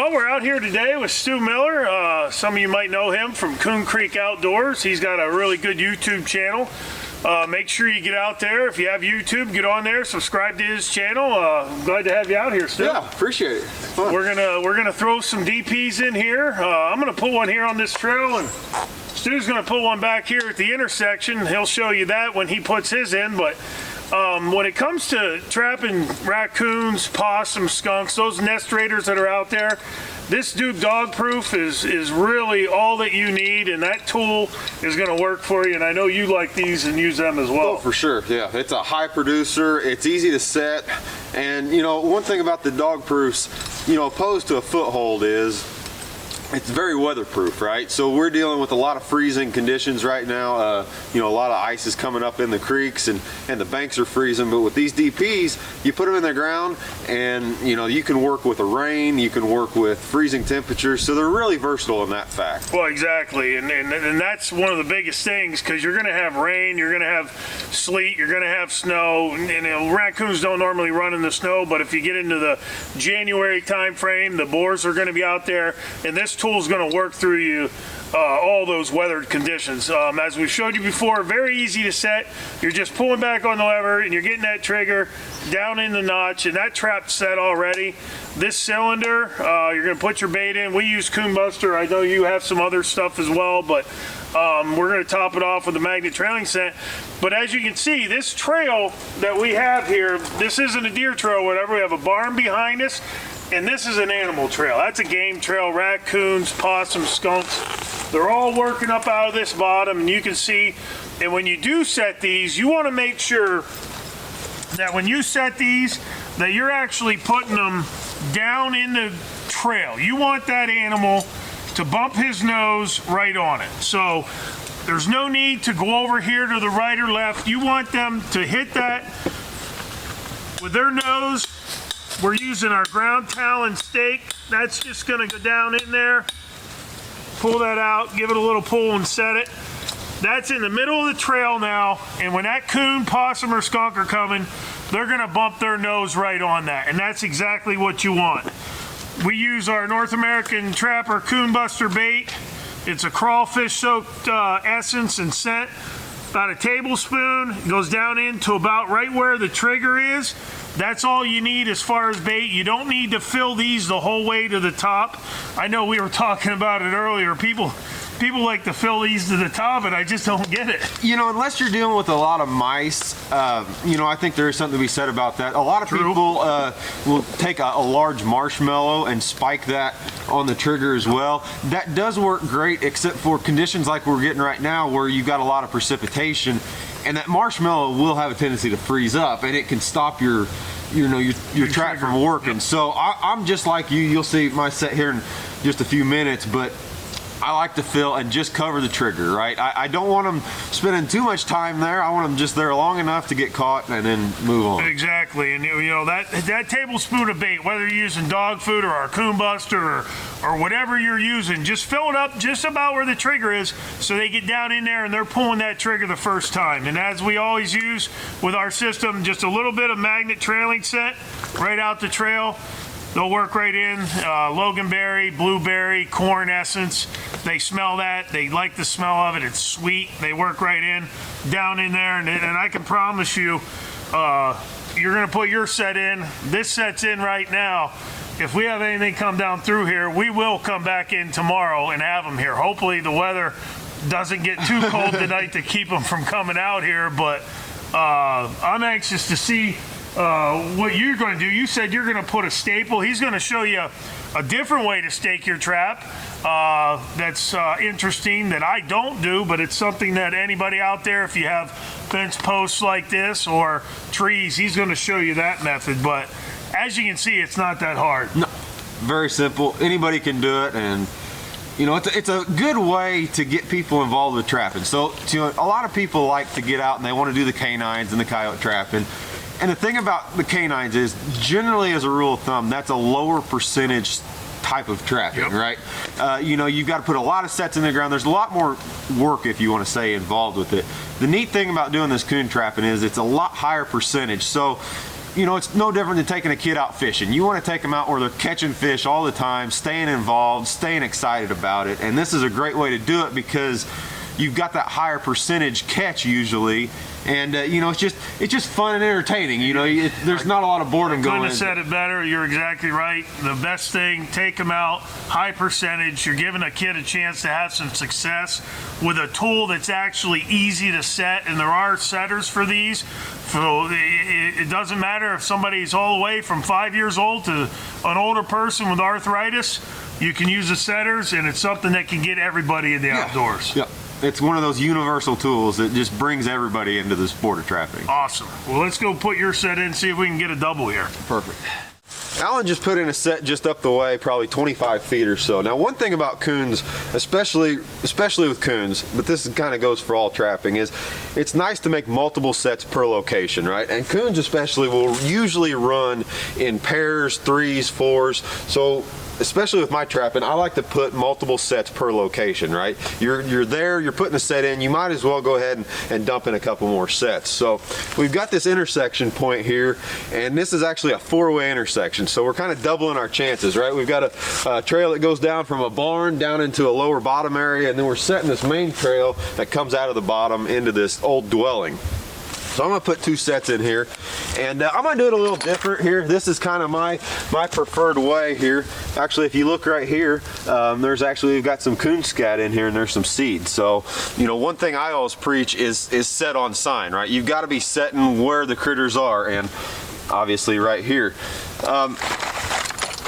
Well, we're out here today with Stu Miller. Some of you might know him from Coon Creek Outdoors. He's got a really good YouTube channel. Make sure you get out there. If you have YouTube, get on there, subscribe to his channel. Glad to have you out here, Stu. Yeah, appreciate it. Fun. We're gonna throw some DPs in here. I'm gonna put one here on this trail, and Stu's gonna put one back here at the intersection. He'll show you that when he puts his in. But when it comes to trapping raccoons, possums, skunks, those nest raiders that are out there, this Duke Dog Proof is really all that you need, and that tool is going to work for you. And I know you like these and use them as well. Oh, for sure. Yeah, it's a high producer. It's easy to set, and you know, one thing about the Dog Proofs, you know, opposed to a foothold is it's very weatherproof, right? So we're dealing with a lot of freezing conditions right now. You know, a lot of ice is coming up in the creeks, and the banks are freezing. But with these DPs, you put them in the ground, and you know, you can work with the rain, you can work with freezing temperatures. So they're really versatile in that fact. Well, exactly, and that's one of the biggest things, because you're going to have rain, you're going to have sleet, you're going to have snow. And you know, raccoons don't normally run in the snow, but if you get into the January time frame, the boars are going to be out there, and this tool is going to work through you all those weathered conditions. As we showed you before, very easy to set. You're just pulling back on the lever and you're getting that trigger down in the notch, and that trap's set already. This cylinder, you're going to put your bait in. We use Coon Buster. I know you have some other stuff as well, but we're going to top it off with the magnet trailing set. But as you can see, this trail that we have here, this isn't a deer trail or whatever. We have a barn behind us, and this is an animal trail. That's a game trail. Raccoons, possums, skunks, they're all working up out of this bottom, and you can see. And when you do set these, you want to make sure that when you set these, that you're actually putting them down in the trail. You want that animal to bump his nose right on it. So there's no need to go over here to the right or left. You want them to hit that with their nose. We're using our ground talon stake. That's just gonna go down in there. Pull that out, give it a little pull and set it. That's in the middle of the trail now, and when that coon, possum, or skunk are coming, they're gonna bump their nose right on that, and that's exactly what you want. We use our North American Trapper Coon Buster bait. It's a crawfish soaked essence and scent. About a tablespoon, goes down into about right where the trigger is. That's all you need as far as bait. You don't need to fill these the whole way to the top. I know we were talking about it earlier. People like to fill these to the top, and I just don't get it. You know, unless you're dealing with a lot of mice, you know, I think there is something to be said about that. A lot of people will take a large marshmallow and spike that on the trigger as well. That does work great, except for conditions like we're getting right now, where you've got a lot of precipitation, and that marshmallow will have a tendency to freeze up, and it can stop your trap from working. Yep. So I'm just like you. You'll see my set here in just a few minutes, but I like to fill and just cover the trigger, right? I don't want them spending too much time there. I want them just there long enough to get caught and then move on. Exactly, and you know, that tablespoon of bait, whether you're using dog food or our Coon Buster or whatever you're using, just fill it up just about where the trigger is, so they get down in there and they're pulling that trigger the first time. And as we always use with our system, just a little bit of magnet trailing set right out the trail. They'll work right in. Loganberry, blueberry, corn essence. They smell that. They like the smell of it. It's sweet. They work right in, down in there. And I can promise you, you're going to put your set in. This set's in right now. If we have anything come down through here, we will come back in tomorrow and have them here. Hopefully the weather doesn't get too cold tonight to keep them from coming out here. But I'm anxious to see what you're going to do. You said you're going to put a staple. He's going to show you a different way to stake your trap. That's interesting, that I don't do, but it's something that anybody out there, if you have fence posts like this or trees, he's going to show you that method. But as you can see, it's not that hard. No, very simple. Anybody can do it, and you know, it's a good way to get people involved with trapping. So, you know, a lot of people like to get out and they want to do the canines and the coyote trapping. And the thing about the canines is, generally as a rule of thumb, that's a lower percentage type of trapping, yep. Right? You know, you've got to put a lot of sets in the ground. There's a lot more work, if you want to say, involved with it. The neat thing about doing this coon trapping is it's a lot higher percentage. So you know, it's no different than taking a kid out fishing. You want to take them out where they're catching fish all the time, staying involved, staying excited about it. And this is a great way to do it because you've got that higher percentage catch usually. And you know, it's just fun and entertaining. You know, there's not a lot of boredom going on. Couldn't have said it better. You're exactly right. The best thing, take them out, high percentage. You're giving a kid a chance to have some success with a tool that's actually easy to set, and there are setters for these. So it doesn't matter if somebody's all the way from 5 years old to an older person with arthritis. You can use the setters, and it's something that can get everybody in the outdoors. Yep. It's one of those universal tools that just brings everybody into the sport of trapping. Awesome. Well, let's go put your set in, see if we can get a double here. Perfect. Alan just put in a set just up the way, probably 25 feet or so. Now, one thing about coons, especially with coons, but this kind of goes for all trapping, is it's nice to make multiple sets per location, right? And coons especially will usually run in pairs, 3s, 4s. So especially with my trapping, I like to put multiple sets per location, right? You're there, you're putting a set in, you might as well go ahead and dump in a couple more sets. So we've got this intersection point here, and this is actually a 4-way intersection. So we're kind of doubling our chances, right? We've got a trail that goes down from a barn down into a lower bottom area, and then we're setting this main trail that comes out of the bottom into this old dwelling. So I'm gonna put 2 sets in here, and I'm gonna do it a little different here. This is kind of my preferred way here. Actually, if you look right here, we've got some coon scat in here, and there's some seeds. So, you know, one thing I always preach is set on sign, right? You've got to be setting where the critters are, and obviously right here.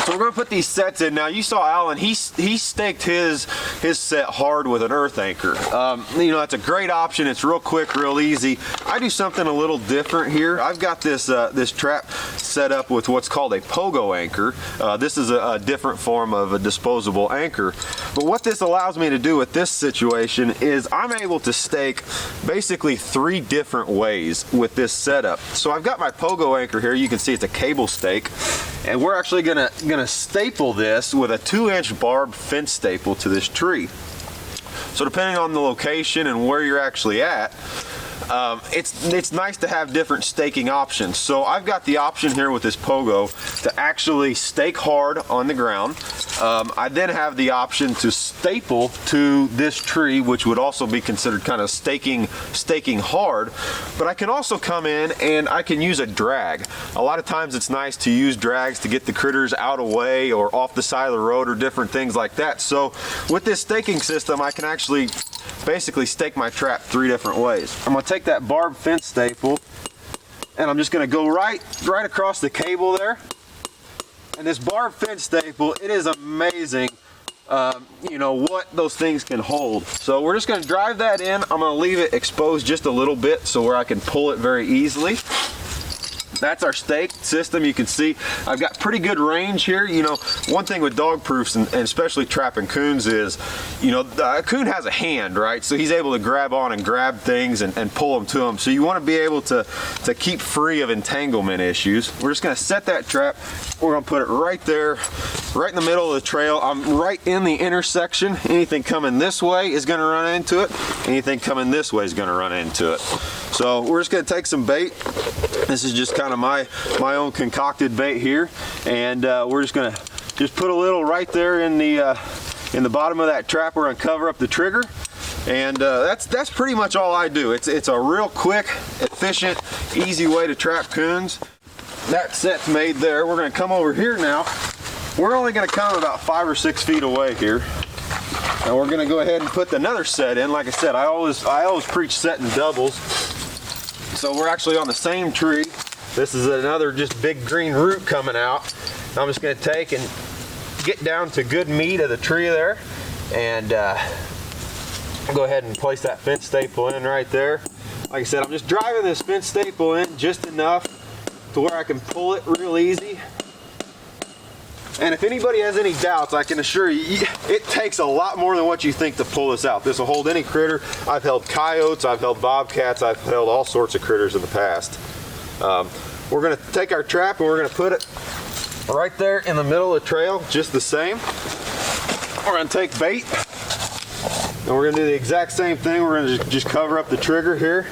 So we're going to put these sets in. Now, you saw Alan, he staked his set hard with an earth anchor. You know, that's a great option. It's real quick, real easy. I do something a little different here. I've got this this trap set up with what's called a pogo anchor. This is a different form of a disposable anchor. But what this allows me to do with this situation is I'm able to stake basically 3 different ways with this setup. So I've got my pogo anchor here. You can see it's a cable stake. And we're actually gonna staple this with a 2-inch barb fence staple to this tree. So depending on the location and where you're actually at, it's nice to have different staking options. So I've got the option here with this pogo to actually stake hard on the ground. I then have the option to staple to this tree, which would also be considered kind of staking hard. But I can also come in and I can use a drag. A lot of times it's nice to use drags to get the critters out of the way or off the side of the road or different things like that. So with this staking system, I can actually basically stake my trap 3 different ways. I'm gonna take that barb fence staple and I'm just gonna go right across the cable there. And this barb fence staple, it is amazing, you know, what those things can hold. So we're just gonna drive that in. I'm gonna leave it exposed just a little bit so where I can pull it very easily. That's our stake system. You can see I've got pretty good range here. You know, one thing with dog proofs and especially trapping coons is, you know, a coon has a hand, right? So he's able to grab on and grab things and pull them to him. So you want to be able to keep free of entanglement issues. We're just going to set that trap. We're going to put it right there, right in the middle of the trail. I'm right in the intersection. Anything coming this way is going to run into it. Anything coming this way is going to run into it. So we're just going to take some bait. This is just kind of my own concocted bait here, and we're just going to put a little right there in the bottom of that trap. We're going to cover up the trigger, and that's pretty much all I do. It's a real quick, efficient, easy way to trap coons. That set's made there. We're going to come over here now. We're only going to come about 5 or 6 feet away here. And we're going to go ahead and put another set in. Like I said, I always preach setting doubles. So we're actually on the same tree. This is another just big green root coming out. I'm just going to take and get down to good meat of the tree there, and go ahead and place that fence staple in right there. Like I said, I'm just driving this fence staple in just enough to where I can pull it real easy. And if anybody has any doubts, I can assure you, it takes a lot more than what you think to pull this out. This will hold any critter. I've held coyotes, I've held bobcats, I've held all sorts of critters in the past. We're going to take our trap and we're going to put it right there in the middle of the trail, just the same. We're going to take bait and we're going to do the exact same thing. We're going to just cover up the trigger here.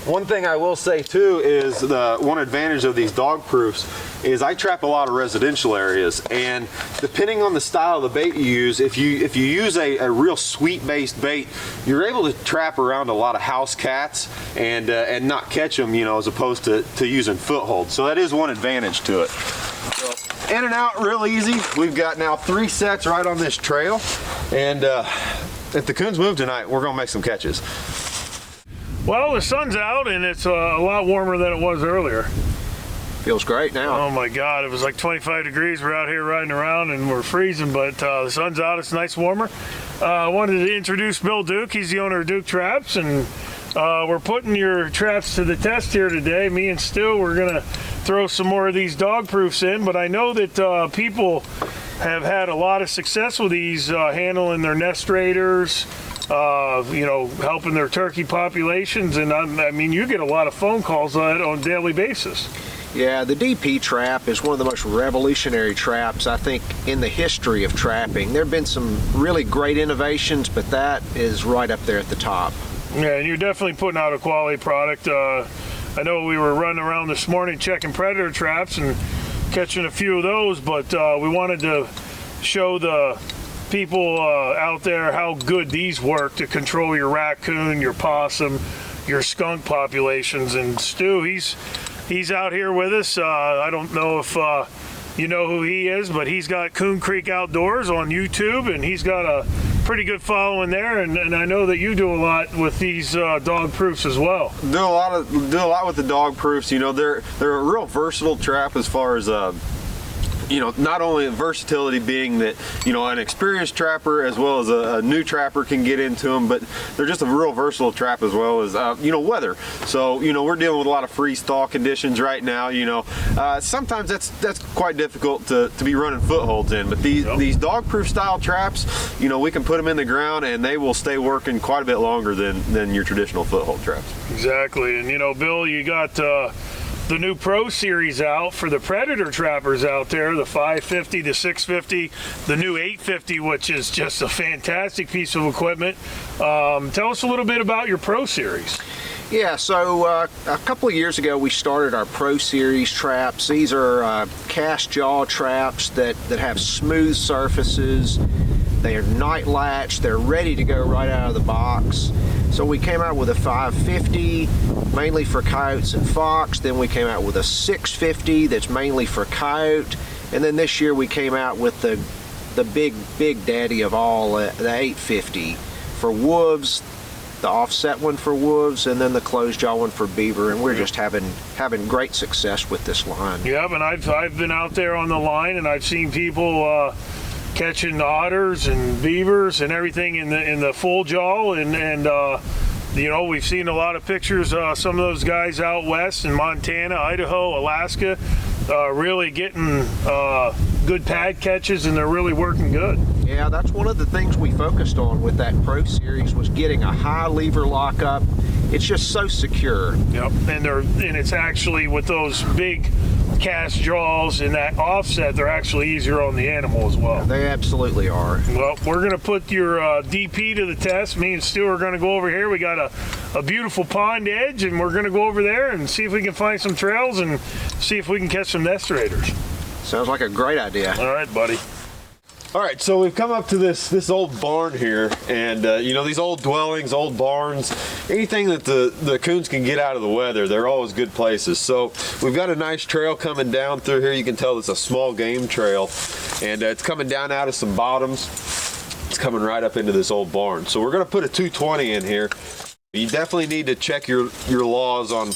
One thing I will say too is one advantage of these dog proofs is I trap a lot of residential areas, and depending on the style of the bait you use, if you use a real sweet based bait, you're able to trap around a lot of house cats and not catch them, you know, as opposed to using footholds. So that is one advantage to it. So, in and out real easy. We've got now 3 sets right on this trail, and if the coons move tonight, we're gonna make some catches. Well, the sun's out and it's a lot warmer than it was earlier. Feels great now. Oh my God, it was like 25 degrees. We're out here riding around and we're freezing, but the sun's out, it's nice warmer. I wanted to introduce Bill Duke. He's the owner of Duke Traps, and we're putting your traps to the test here today. Me and Stu, we're gonna throw some more of these dog proofs in, but I know that people have had a lot of success with these, handling their nest raiders, you know, helping their turkey populations, and I mean, you get a lot of phone calls on a daily basis. Yeah, the DP trap is one of the most revolutionary traps, I think, in the history of trapping. There have been some really great innovations, but that is right up there at the top. Yeah, and you're definitely putting out a quality product. I know we were running around this morning checking predator traps and catching a few of those, but we wanted to show the people out there how good these work to control your raccoon, your possum, your skunk populations. And Stu, he's out here with us. I don't know if you know who he is, but he's got Coon Creek Outdoors on YouTube, and he's got a pretty good following there. And I know that you do a lot with these dog proofs as well. Do a lot with the dog proofs. You know, they're a real versatile trap as far as you know, not only versatility being that, you know, an experienced trapper as well as a new trapper can get into them, but they're just a real versatile trap as well as, you know, weather. So, you know, we're dealing with a lot of freeze thaw conditions right now, you know. Sometimes that's quite difficult to be running footholds in, but these dog-proof style traps, you know, we can put them in the ground and they will stay working quite a bit longer than your traditional foothold traps. Exactly. And, you know, Bill, you got the new Pro Series out for the predator trappers out there, the 550, the 650, the new 850, which is just a fantastic piece of equipment. Tell us a little bit about your Pro Series. Yeah, so a couple of years ago we started our Pro Series traps. These are cast jaw traps that have smooth surfaces. They are night latched. They're ready to go right out of the box. So we came out with a 550, mainly for coyotes and fox. Then we came out with a 650 that's mainly for coyote. And then this year we came out with the big daddy of all, the 850 for wolves, the offset one for wolves, and then the closed jaw one for beaver. And we're just having great success with this line. Yep, and I've been out there on the line and I've seen people catching otters and beavers and everything in the full jaw, and you know, we've seen a lot of pictures, some of those guys out west in Montana, Idaho, Alaska, really getting good pad catches, and they're really working good. Yeah, that's one of the things we focused on with that Pro Series, was getting a high lever lockup. It's just so secure. Yep, and it's actually with those big cast jaws and that offset, they're actually easier on the animal as well. They absolutely are. Well, we're going to put your DP to the test. Me and Stu are going to go over here. We got a beautiful pond edge, and we're going to go over there and see if we can find some trails and see if we can catch some nest raiders. Sounds like a great idea. All right, buddy. All right, so we've come up to this old barn here, and you know, these old dwellings, old barns, anything that the coons can get out of the weather, they're always good places. So we've got a nice trail coming down through here. You can tell it's a small game trail, and it's coming down out of some bottoms. It's coming right up into this old barn. So we're gonna put a 220 in here. You definitely need to check your laws on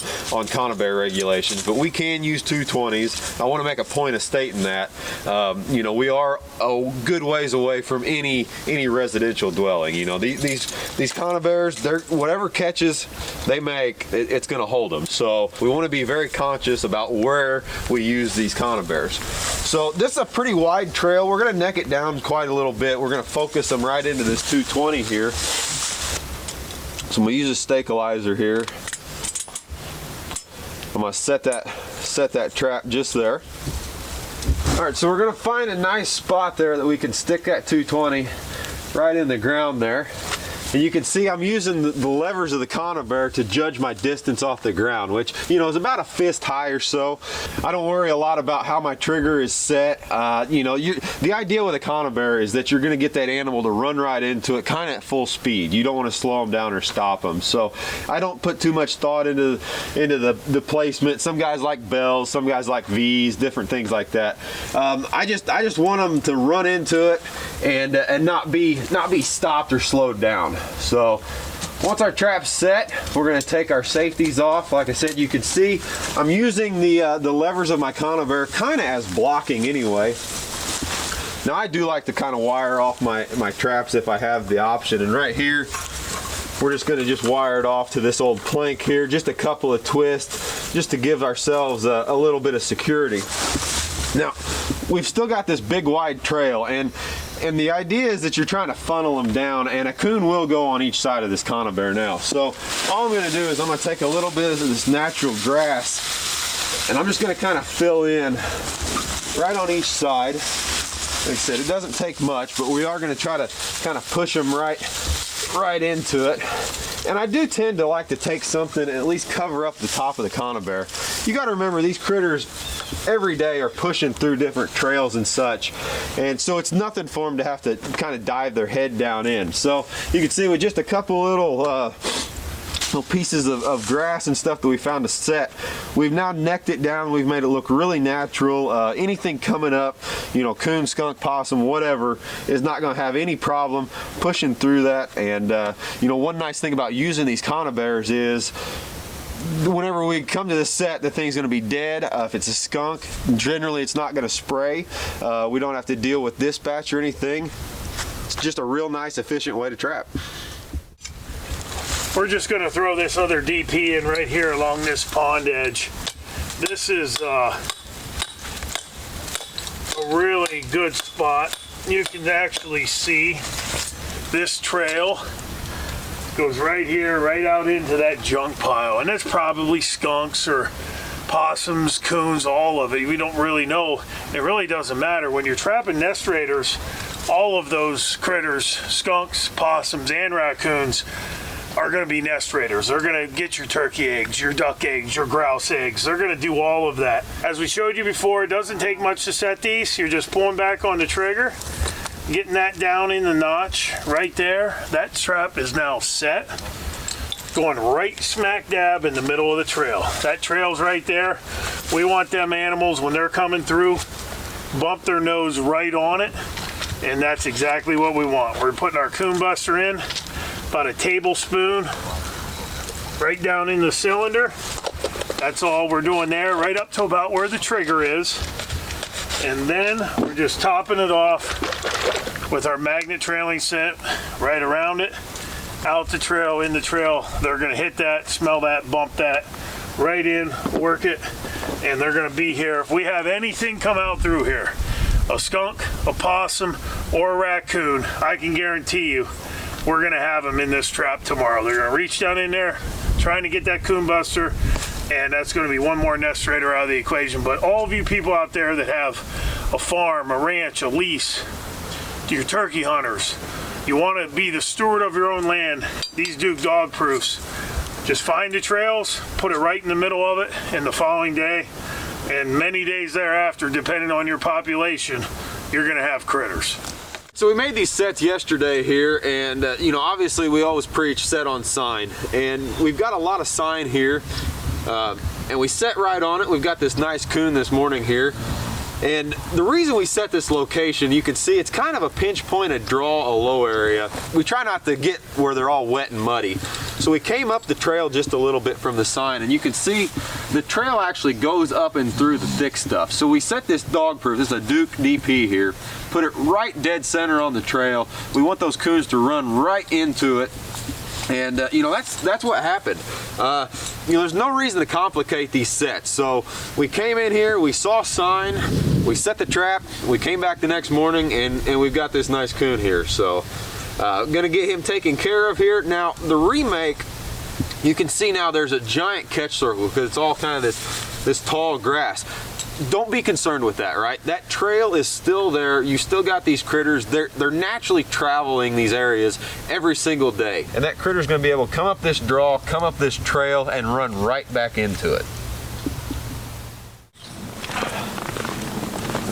conibear regulations, but we can use 220s. I want to make a point of stating that. You know, we are a good ways away from any residential dwelling. You know, these conibears, they're whatever catches they make, it's going to hold them. So we want to be very conscious about where we use these conibears. So this is a pretty wide trail. We're going to neck it down quite a little bit. We're going to focus them right into this 220 here. So I'm gonna use a stabilizer here. I'm gonna set that trap just there. All right, so we're gonna find a nice spot there that we can stick that 220 right in the ground there. And you can see I'm using the levers of the conibear to judge my distance off the ground, which, you know, is about a fist high or so. I don't worry a lot about how my trigger is set. You know, the idea with a conibear is that you're going to get that animal to run right into it kind of at full speed. You don't want to slow them down or stop them. So I don't put too much thought into the placement. Some guys like bells, some guys like V's, different things like that. I just want them to run into it and not be stopped or slowed down. So once our trap's set, we're going to take our safeties off. Like I said, you can see I'm using the levers of my conibear kind of as blocking anyway. Now I do like to kind of wire off my traps if I have the option, and right here we're just going to wire it off to this old plank here, just a couple of twists just to give ourselves a little bit of security. Now we've still got this big wide trail, and the idea is that you're trying to funnel them down, and a coon will go on each side of this conibear now. So all I'm going to do is I'm going to take a little bit of this natural grass, and I'm just going to kind of fill in right on each side. Like I said, it doesn't take much, but we are going to try to kind of push them right into it. And I do tend to like to take something and at least cover up the top of the conibear. You got to remember, these critters every day are pushing through different trails and such, and so it's nothing for them to have to kind of dive their head down in. So you can see with just a couple little pieces of grass and stuff that we found to set, we've now necked it down. We've made it look really natural. Anything coming up, you know, coon, skunk, possum, whatever, is not going to have any problem pushing through that. And you know, one nice thing about using these conibears is whenever we come to the set, the thing's going to be dead. If it's a skunk, generally it's not going to spray. We don't have to deal with dispatch or anything. It's just a real nice, efficient way to trap. We're just going to throw this other DP in right here along this pond edge. This is a really good spot. You can actually see this trail goes right here, right out into that junk pile, and that's probably skunks or possums, coons, all of it. We don't really know. It really doesn't matter. When you're trapping nest raiders, all of those critters, skunks, possums, and raccoons, are going to be nest raiders. They're going to get your turkey eggs, your duck eggs, your grouse eggs. They're going to do all of that. As we showed you before, it doesn't take much to set these. You're just pulling back on the trigger, getting that down in the notch right there. That trap is now set, going right smack dab in the middle of the trail. That trail's right there. We want them animals, when they're coming through, bump their nose right on it, and that's exactly what we want. We're putting our coon buster in, about a tablespoon right down in the cylinder. That's all we're doing there, right up to about where the trigger is. And then we're just topping it off with our magnet trailing scent right around it, out the trail, in the trail. They're gonna hit that, smell that, bump that right in, work it, and they're gonna be here. If we have anything come out through here, a skunk, a possum, or a raccoon, I can guarantee you we're gonna have them in this trap tomorrow. They're gonna reach down in there, trying to get that coon buster, and that's gonna be one more nest raider out of the equation. But all of you people out there that have a farm, a ranch, a lease, your turkey hunters, you wanna be the steward of your own land, these Duke dog proofs, just find the trails, put it right in the middle of it, and the following day, and many days thereafter, depending on your population, you're gonna have critters. So we made these sets yesterday here, and you know, obviously we always preach set on sign, and we've got a lot of sign here, and we set right on it. We've got this nice coon this morning here, and the reason we set this location, you can see it's kind of a pinch point, a draw, a low area. We try not to get where they're all wet and muddy. So we came up the trail just a little bit from the sign, and you can see the trail actually goes up and through the thick stuff. So we set this dog proof, this is a Duke DP here, put it right dead center on the trail. We want those coons to run right into it. And you know, that's what happened. You know, there's no reason to complicate these sets. So we came in here, we saw sign, we set the trap, we came back the next morning, and we've got this nice coon here. So gonna get him taken care of here. Now the remake, you can see now there's a giant catch circle because it's all kind of this tall grass. don't be concerned with that, right? That trail is still there. You still got these critters. They're naturally traveling these areas every single day. And that critter's gonna be able to come up this draw, come up this trail, and run right back into it.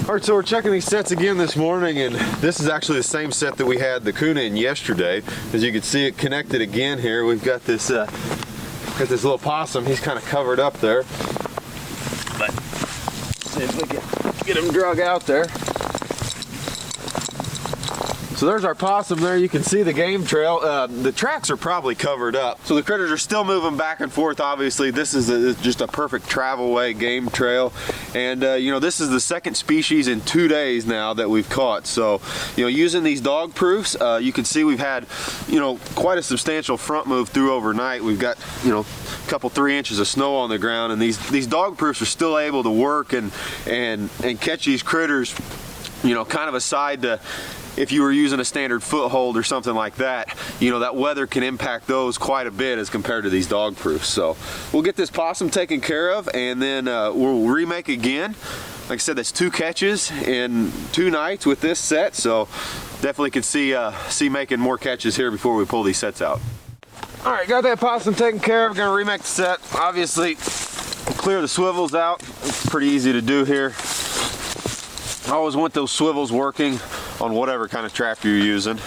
All right, so we're checking these sets again this morning, and this is actually the same set that we had the COON in yesterday. As you can see, it connected again here. We've got this little possum. He's kind of covered up there. But see if we can get him drug out there. So there's our possum there. You can see the game trail. The tracks are probably covered up. So the critters are still moving back and forth, obviously. This is just a perfect travel way game trail. And you know, this is the second species in 2 days now that we've caught. So, you know, using these dog proofs, you can see we've had, you know, quite a substantial front move through overnight. We've got, you know, a couple 3 inches of snow on the ground, and these dog proofs are still able to work and catch these critters, you know, kind of aside to if you were using a standard foothold or something like that. You know, that weather can impact those quite a bit as compared to these dog proofs. So we'll get this possum taken care of, and then we'll remake again. Like I said, that's 2 catches in 2 nights with this set, so definitely can see making more catches here before we pull these sets out. All right, got that possum taken care of. Gonna remake the set. Obviously, clear the swivels out. It's pretty easy to do here. I always want those swivels working on whatever kind of trap you're using.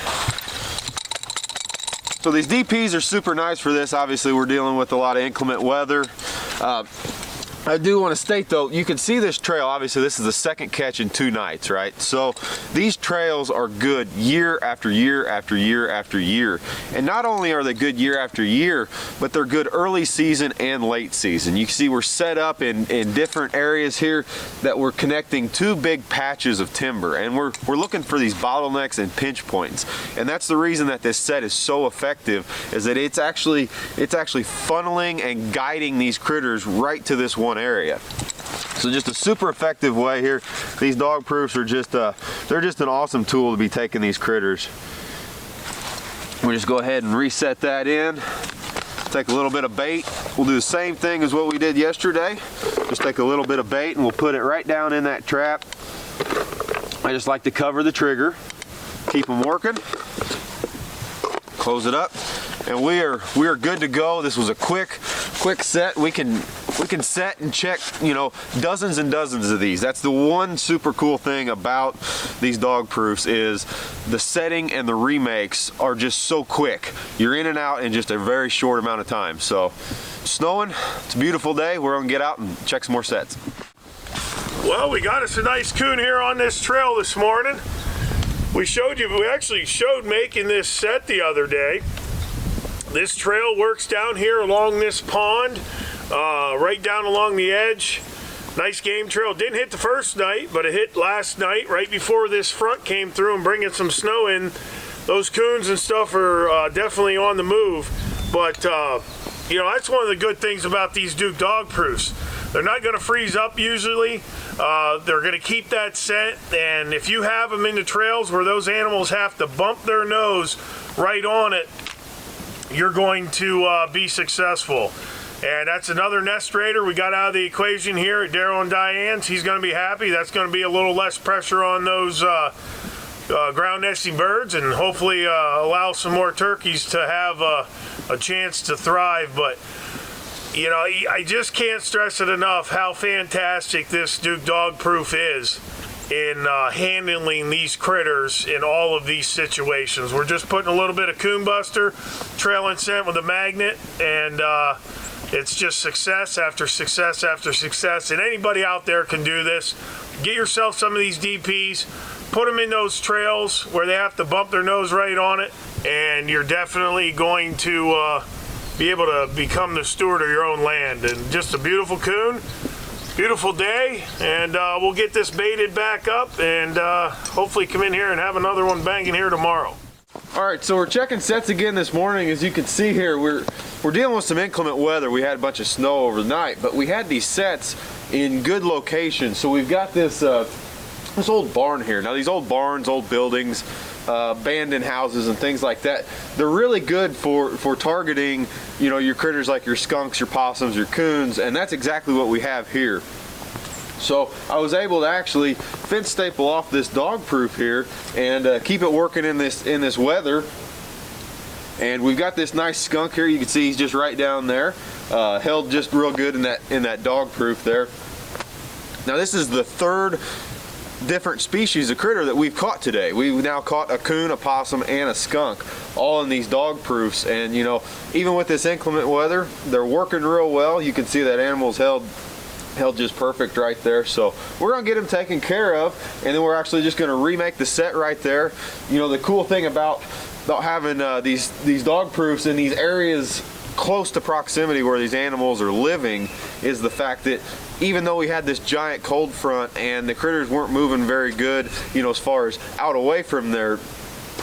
So these DPs are super nice for this. Obviously, we're dealing with a lot of inclement weather. I do want to state though, you can see this trail, obviously this is the second catch in 2 nights, right? So these trails are good year after year after year after year. And not only are they good year after year, but they're good early season and late season. You can see we're set up in different areas here that we're connecting 2 big patches of timber, and we're looking for these bottlenecks and pinch points. And that's the reason that this set is so effective, is that it's actually funneling and guiding these critters right to this one area. So just a super effective way here. These dog proofs are just they're just an awesome tool to be taking these critters. We'll just go ahead and reset that in. Take a little bit of bait. We'll do the same thing as what we did yesterday. Just take a little bit of bait and we'll put it right down in that trap. I just like to cover the trigger, keep them working, close it up, and we are good to go. This was a quick set. We can set and check, you know, dozens and dozens of these. That's the one super cool thing about these dog proofs, is the setting and the remakes are just so quick. You're in and out in just a very short amount of time. So snowing, it's a beautiful day. We're gonna get out and check some more sets. Well, we got us a nice coon here on this trail this morning. We actually showed making this set the other day. This trail works down here along this pond, right down along the edge. Nice game trail. Didn't hit the first night, but it hit last night right before this front came through and bringing some snow in. Those coons and stuff are definitely on the move. But, you know, that's one of the good things about these Duke dog proofs. They're not going to freeze up usually. They're going to keep that scent, and if you have them in the trails where those animals have to bump their nose right on it, you're going to be successful. And that's another nest raider we got out of the equation here at Daryl and Diane's. He's going to be happy. That's going to be a little less pressure on those ground nesting birds, and hopefully allow some more turkeys to have a chance to thrive. But you know, I just can't stress it enough how fantastic this Duke dog proof is in handling these critters in all of these situations. We're just putting a little bit of coon buster, trailing scent with a magnet, and it's just success after success after success. And anybody out there can do this. Get yourself some of these DPs, put them in those trails where they have to bump their nose right on it, and you're definitely going to be able to become the steward of your own land. And just a beautiful coon, beautiful day, and we'll get this baited back up and hopefully come in here and have another one banging here tomorrow. All right, so we're checking sets again this morning. As you can see here, we're dealing with some inclement weather. We had a bunch of snow overnight, but we had these sets in good locations. So we've got this old barn here. Now these old barns, old buildings, abandoned houses and things like that, they're really good for targeting, you know, your critters like your skunks, your possums, your coons, and that's exactly what we have here. So I was able to actually fence staple off this dog proof here and keep it working in this weather. And we've got this nice skunk here. You can see he's just right down there, held just real good in that dog proof there. Now this is the third different species of critter that we've caught today. We've now caught a coon, a possum, and a skunk, all in these dog proofs. And you know, even with this inclement weather, they're working real well. You can see that animal's held just perfect right there. So we're gonna get him taken care of, and then we're actually just gonna remake the set right there. You know, the cool thing about having these dog proofs in these areas close to proximity where these animals are living is the fact that even though we had this giant cold front and the critters weren't moving very good, you know, as far as out away from their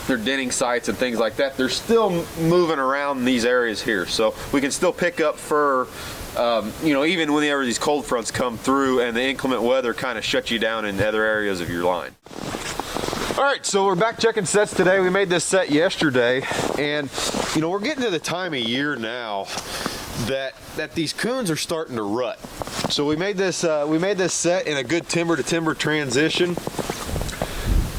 denning sites and things like that, they're still moving around these areas here. So we can still pick up fur, you know, even whenever these cold fronts come through and the inclement weather kind of shuts you down in other areas of your line. All right, so we're back checking sets today. We made this set yesterday, and you know, we're getting to the time of year now that these coons are starting to rut. So we made this set in a good timber to timber transition.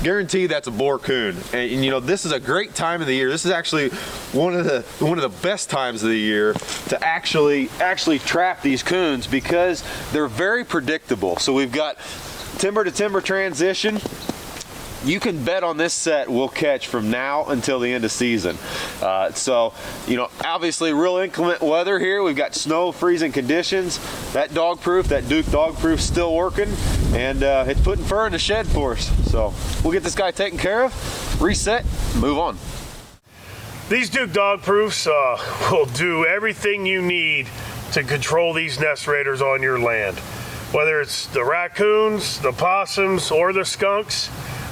Guarantee that's a boar coon, and you know, this is a great time of the year. This is actually one of the best times of the year to actually trap these coons because they're very predictable. So we've got timber to timber transition. You can bet on this set we'll catch from now until the end of season. So, you know, obviously real inclement weather here. We've got snow, freezing conditions. That dog proof, that Duke dog proof, still working, and it's putting fur in the shed for us. So we'll get this guy taken care of, reset, move on. These Duke dog proofs will do everything you need to control these nest raiders on your land. Whether it's the raccoons, the possums, or the skunks,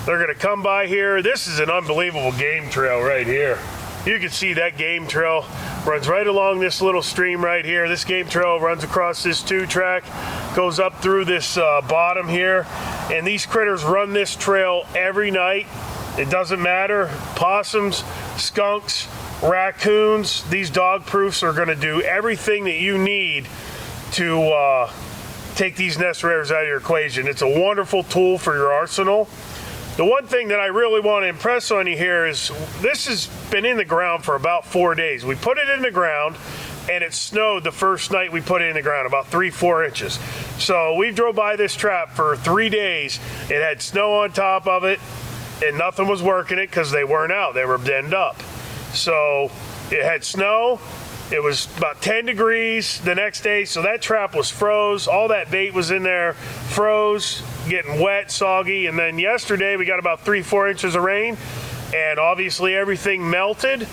they're gonna come by here. This is an unbelievable game trail right here. You can see that game trail runs right along this little stream right here. This game trail runs across this 2-track, goes up through this bottom here, and these critters run this trail every night. It doesn't matter, possums, skunks, raccoons, these dog proofs are gonna do everything that you need to take these nest raiders out of your equation. It's a wonderful tool for your arsenal. The one thing that I really want to impress on you here is this has been in the ground for about 4 days. We put it in the ground and it snowed the first night we put it in the ground, about 3-4 inches. So we drove by this trap for 3 days. It had snow on top of it and nothing was working it because they weren't out, they were denned up. So it had snow. It was about 10 degrees the next day, so that trap was froze. All that bait was in there, froze, getting wet, soggy, and then yesterday we got about 3-4 inches of rain, and obviously everything melted,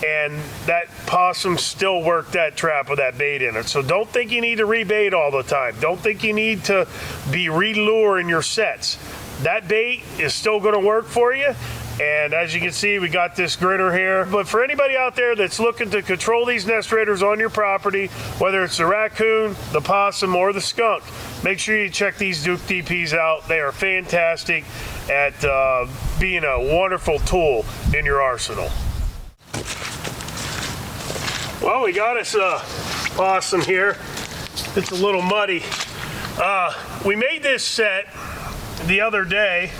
and that possum still worked that trap with that bait in it. So don't think you need to rebait all the time. Don't think you need to be reluring your sets. That bait is still gonna work for you. And as you can see, we got this gritter here. But for anybody out there that's looking to control these nest raiders on your property, whether it's the raccoon, the possum, or the skunk, make sure you check these Duke DPs out. They are fantastic at being a wonderful tool in your arsenal. Well, we got us a possum here. It's a little muddy. We made this set the other day.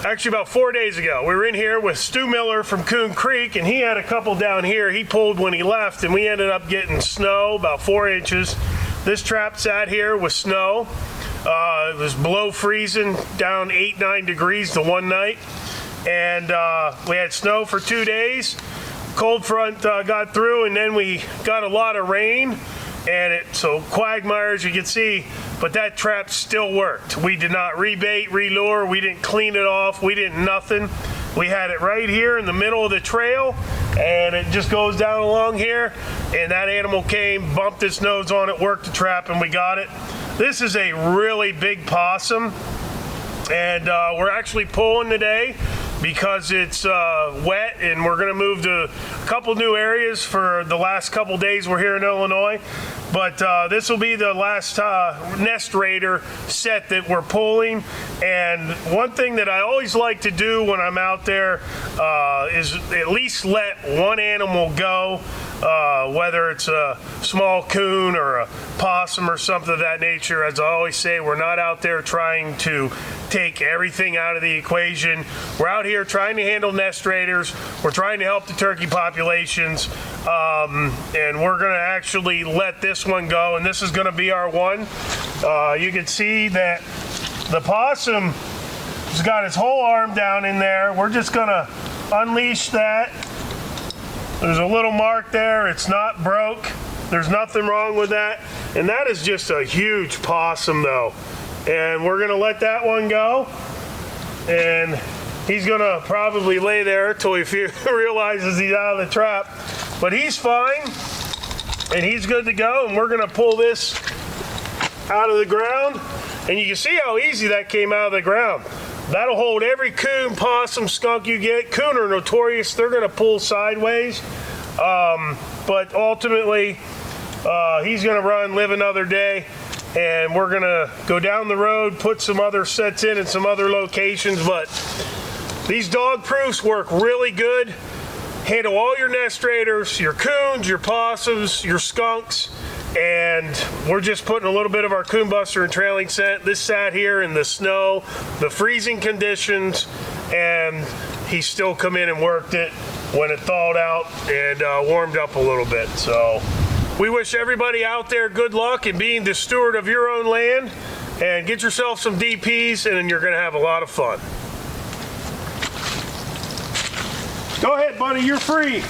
Actually, about 4 days ago, we were in here with Stu Miller from Coon Creek, and he had a couple down here he pulled when he left, and we ended up getting snow, about 4 inches. This trap sat here with snow. It was below freezing, down 8-9 degrees the one night, and we had snow for 2 days. Cold front got through, and then we got a lot of rain, and so quagmire, as you can see, but that trap still worked. We did not rebait, relure, we didn't clean it off, we didn't nothing. We had it right here in the middle of the trail, and it just goes down along here, and that animal came, bumped its nose on it, worked the trap, and we got it. This is a really big possum, and we're actually pulling today because it's wet, and we're gonna move to a couple new areas for the last couple days we're here in Illinois. But this will be the last nest raider set that we're pulling. And one thing that I always like to do when I'm out there is at least let one animal go whether it's a small coon or a possum or something of that nature. As I always say, we're not out there trying to take everything out of the equation. We're out here trying to handle nest raiders. We're trying to help the turkey populations, and we're going to actually let this one go, and this is going to be our one. You can see that the possum has got his whole arm down in there. We're just going to unleash that. There's a little mark there. It's not broke. There's nothing wrong with that. And that is just a huge possum though. And we're gonna let that one go. And he's gonna probably lay there till he realizes he's out of the trap. But he's fine, and he's good to go. And we're gonna pull this out of the ground. And you can see how easy that came out of the ground. That'll hold every coon, possum, skunk you get. Coon are notorious. They're going to pull sideways. But ultimately, he's going to run, live another day. And we're going to go down the road, put some other sets in some other locations. But these dog proofs work really good. Handle all your nest raiders, your coons, your possums, your skunks. And we're just putting a little bit of our coon buster and trailing scent. This sat here in the snow, the freezing conditions, and he still come in and worked it when it thawed out and warmed up a little bit. So we wish everybody out there good luck in being the steward of your own land, and get yourself some DPs and you're gonna have a lot of fun. Go ahead, buddy, you're free.